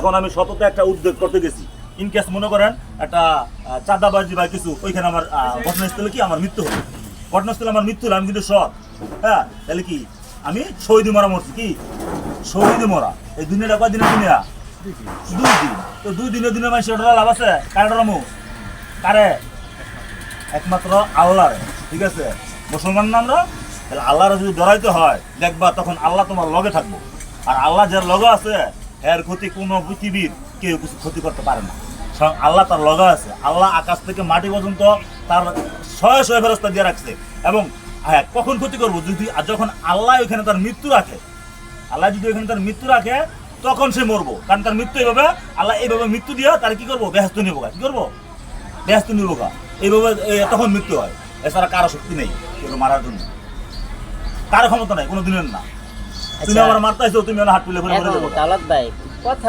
এখন আমি সততা একটা উদ্যোগ করতে গেছি, ইন কেস মনে করেন একটা চাঁদাবাজি বা কিছু ওইখানে আমার ঘটনাস্থলে কি আমার মৃত্যু হলো, ঘটনাস্থলে আমার মৃত্যু হলো, আমি কিন্তু সৎ, হ্যাঁ, তাহলে কি আমি শহীদে মরা মরছি, কি শহীদে মরা। এই দুনিয়াটা কয় দিনের দুনিয়া? 2 দিন। তো 2 দিনের দিনে মানুষ ওটা লাভ আছে? কারে ডরামু? কারে? একমাত্র আল্লাহরে। ঠিক আছে, মুসলমান না আমরা, তাহলে আল্লাহরে যদি ডরাইতে হয় দেখবা তখন আল্লাহ তোমার লগে থাকবো। আর আল্লাহ যার লগে আছে এর ক্ষতি কোনো পৃথিবীর কেউ কিছু ক্ষতি করতে পারে না। স্বয়ং আল্লাহ তার লগে আছে। আল্লাহ আকাশ থেকে মাটি পর্যন্ত তার শয়ে শয়ে ফেরেশতা দিয়ে রাখছে। এবং হ্যাঁ, কখন ক্ষতি করবো? যদি যখন আল্লাহ ওইখানে তার মৃত্যু রাখে, আল্লাহ যদি ওইখানে তার মৃত্যু রাখে তখন সে মরবো। কারণ তার মৃত্যু এইভাবে, আল্লাহ এইভাবে মৃত্যু দিয়ে তার কি করবো? বেহেশত নিব। কি করবো? বেহেশত নিব। এইভাবে তখন মৃত্যু হয়। এছাড়া কারো শক্তি নেই কেউ মারার জন্য, কারো ক্ষমতা নাই কোনো দিনের না। তুমি আমার মারতে আসছো, তুমি হাত তুলে এখন তাওলাদ ভাই কথা